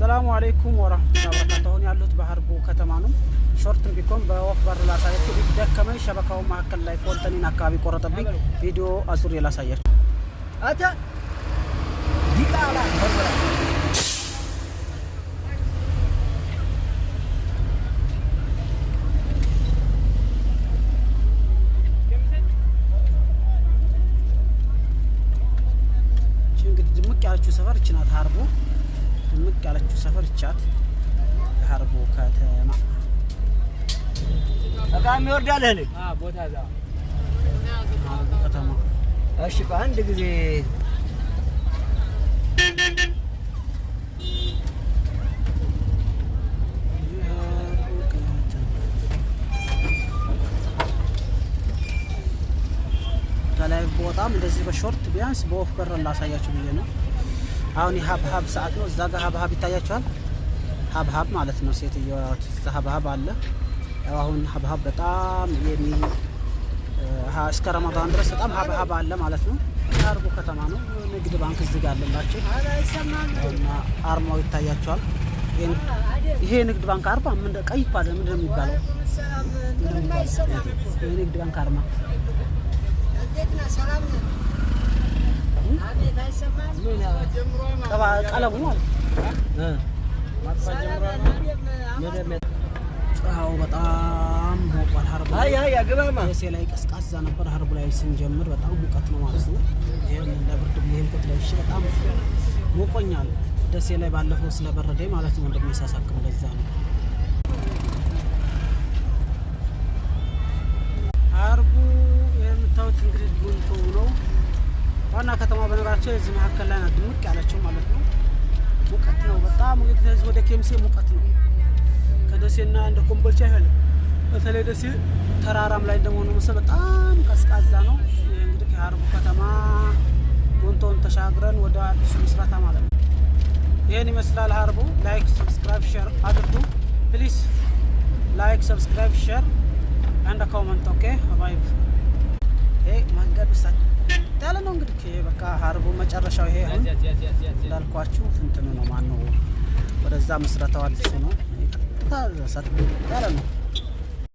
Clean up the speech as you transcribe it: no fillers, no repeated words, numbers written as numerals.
ሰላም አለይኩም ወራህመቱላሂ ወበረካቱሁ። ያሉት በሀርቡ ከተማ ነው። ሾርትም ቢኮን በወፍ በር ላሳያችሁ። ደከመኝ ሸበካው መካከል ላይ ኮንተኒን አካባቢ ቆረጠብኝ። ቪዲዮ አዙር ላሳያችሁ። አታ ዲቃላ በርበራ ያለችው ሰፈር እቺ ናት። ሀርቡ ድምቅ ያለችው ሰፈር እቻት ሀርቡ ከተማ አቃሚ ወርዳለህ ለይ ቦታ ዛ ሀርቡ ከተማ። እሺ አንድ ጊዜ ከላይ ቦታም እንደዚህ በሾርት ቢያንስ በወፍ በር ላሳያችሁ ብዬ ነው። አሁን የሀብሀብ ሰዓት ነው። እዛ ጋር ሀብሀብ ይታያችኋል። ሀብሀብ ማለት ነው። ሴትዮዋ ሀብሀብ አለ። አሁን ሀብሀብ በጣም እስከ ረመዳን ድረስ በጣም ሀብሀብ አለ ማለት ነው። ሀርቡ ከተማ ነው። ንግድ ባንክ እዚህ ጋር አለላችሁ እና አርማው ይታያችኋል። ይሄ ንግድ ባንክ አርማ ምን ቀይ ፓደ ምንድን ነው የሚባለው? የንግድ ባንክ አርማ ቀለሙ ማለት ፀሐዩ በጣም ሞቋል። ሀርቡ ደሴ ላይ ቀዝቃዛ ነበር። ሀርቡ ላይ ስንጀምር በጣም ሙቀት ነው ማለት ነው። ይሄን ለብርድ ይሄን ኮት ለብሼ በጣም ሞቆኛል። ደሴ ላይ ባለፈው ስለበረደኝ ማለት ነው እንደሚያሳሳክም ለዛ ነው። ሀርቡ የምታዩት እንግዲህ ጉንቶ ነው። ዋና ከተማ በነገራችን እዚህ መካከል ላይ ናት ድምቅ ያለችው ማለት ነው። ሙቀት ነው በጣም እንግዲህ ወደ ኬምሴ ሙቀት ነው። ከደሴና እንደ ኮምቦልቻ ይሄል በተለይ ደሴ ተራራም ላይ እንደሆነ መሰለ በጣም ቀዝቃዛ ነው። እንግዲህ ከሀርቡ ከተማ ጉንቶን ተሻግረን ወደ አዲሱ ምስራታ ማለት ነው። ይሄን ይመስላል ሀርቡ። ላይክ ሰብስክራይብ ሼር አድርጉ ፕሊዝ። ላይክ ሰብስክራይብ ሼር አንድ ኮሜንት ኦኬ ባይ። ይሄ መንገዱ ያለ ነው እንግዲህ በቃ ሀርቡ መጨረሻው ይሄ አሁን እንዳልኳችሁ እንትኑ ነው። ማን ነው ወደዛ መስራታው አዲሱ ነው ያለ ነው።